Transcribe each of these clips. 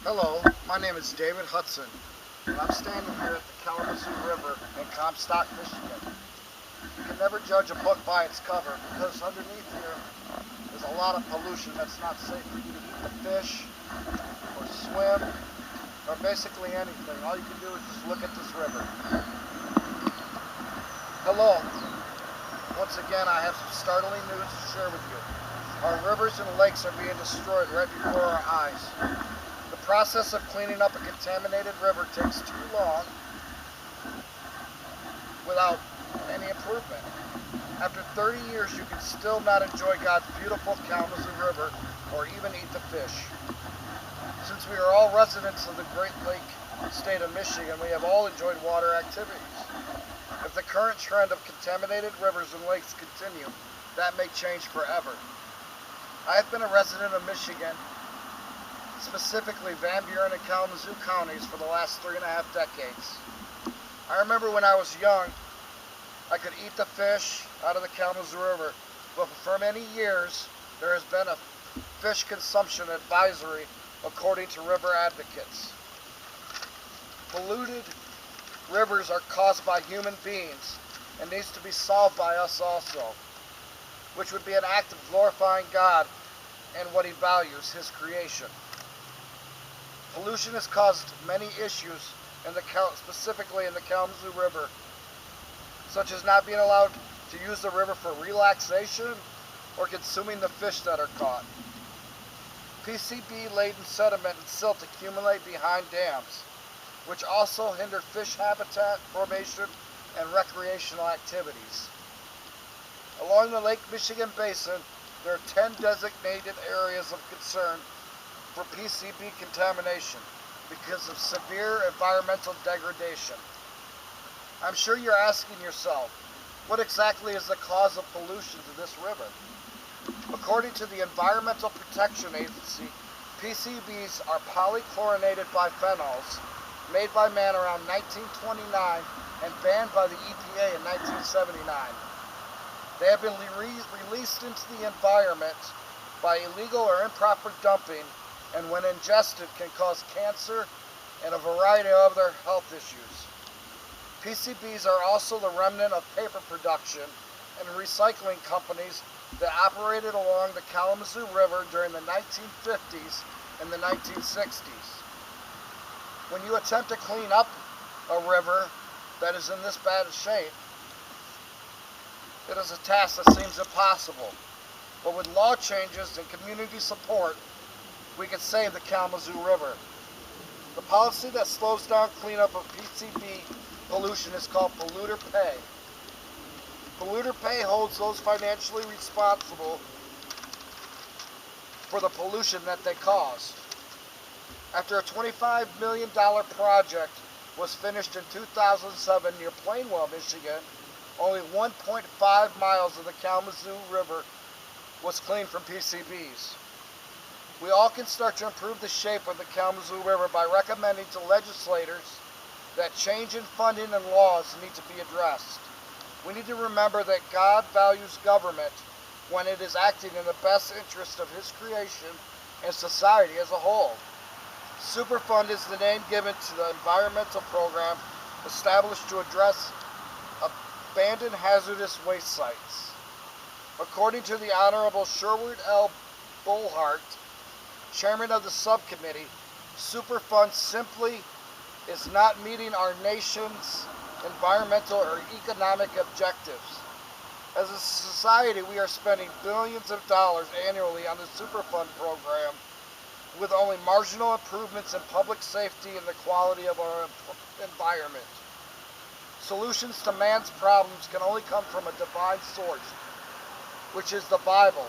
Hello, my name is David Hudson, and I'm standing here at the Kalamazoo River in Comstock, Michigan. You can never judge a book by its cover because underneath here is a lot of pollution that's not safe for you to eat the fish or swim or basically anything. All you can do is just look at this river. Hello, once again I have some startling news to share with you. Our rivers and lakes are being destroyed right before our eyes. The process of cleaning up a contaminated river takes too long without any improvement. After 30 years, you can still not enjoy God's beautiful Kalamazoo River or even eat the fish. Since we are all residents of the Great Lake state of Michigan, we have all enjoyed water activities. If the current trend of contaminated rivers and lakes continue, that may change forever. I have been a resident of Michigan, specifically Van Buren and Kalamazoo counties, for the last 3.5 decades. I remember when I was young, I could eat the fish out of the Kalamazoo River, but for many years there has been a fish consumption advisory according to river advocates. Polluted rivers are caused by human beings and needs to be solved by us also, which would be an act of glorifying God and what He values, His creation. Pollution has caused many issues, specifically in the Kalamazoo River, such as not being allowed to use the river for relaxation or consuming the fish that are caught. PCB-laden sediment and silt accumulate behind dams, which also hinder fish habitat formation and recreational activities. Along the Lake Michigan Basin, there are 10 designated areas of concern for PCB contamination because of severe environmental degradation. I'm sure you're asking yourself, what exactly is the cause of pollution to this river? According to the Environmental Protection Agency, PCBs are polychlorinated biphenyls made by man around 1929 and banned by the EPA in 1979. They have been released into the environment by illegal or improper dumping, and when ingested can cause cancer and a variety of other health issues. PCBs are also the remnant of paper production and recycling companies that operated along the Kalamazoo River during the 1950s and the 1960s. When you attempt to clean up a river that is in this bad a shape, it is a task that seems impossible. But with law changes and community support, we can save the Kalamazoo River. The policy that slows down cleanup of PCB pollution is called polluter pay. Polluter pay holds those financially responsible for the pollution that they cause. After a $25 million project was finished in 2007 near Plainwell, Michigan, only 1.5 miles of the Kalamazoo River was cleaned from PCBs. We all can start to improve the shape of the Kalamazoo River by recommending to legislators that change in funding and laws need to be addressed. We need to remember that God values government when it is acting in the best interest of His creation and society as a whole. Superfund is the name given to the environmental program established to address abandoned hazardous waste sites. According to the Honorable Sherwood L. Bullhart, Chairman of the subcommittee, Superfund simply is not meeting our nation's environmental or economic objectives. As a society, we are spending billions of dollars annually on the Superfund program with only marginal improvements in public safety and the quality of our environment. Solutions to man's problems can only come from a divine source, which is the Bible.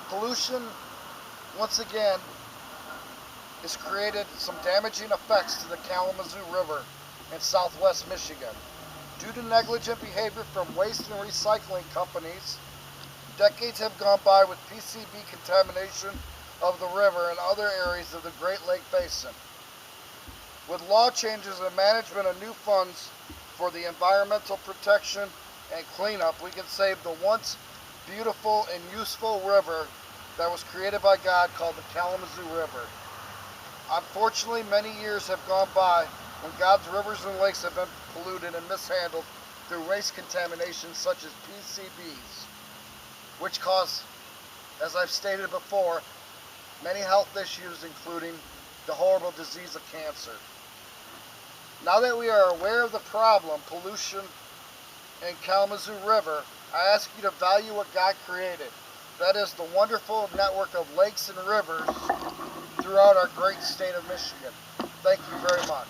Pollution, once again, has created some damaging effects to the Kalamazoo River in southwest Michigan. Due to negligent behavior from waste and recycling companies, decades have gone by with PCB contamination of the river and other areas of the Great Lake Basin. With law changes and management of new funds for the environmental protection and cleanup, we can save the once beautiful and useful river that was created by God called the Kalamazoo River. Unfortunately, many years have gone by when God's rivers and lakes have been polluted and mishandled through waste contamination such as PCBs, which cause, as I've stated before, many health issues, including the horrible disease of cancer. Now that we are aware of the problem, pollution in Kalamazoo River, I ask you to value what God created. That is the wonderful network of lakes and rivers throughout our great state of Michigan. Thank you very much.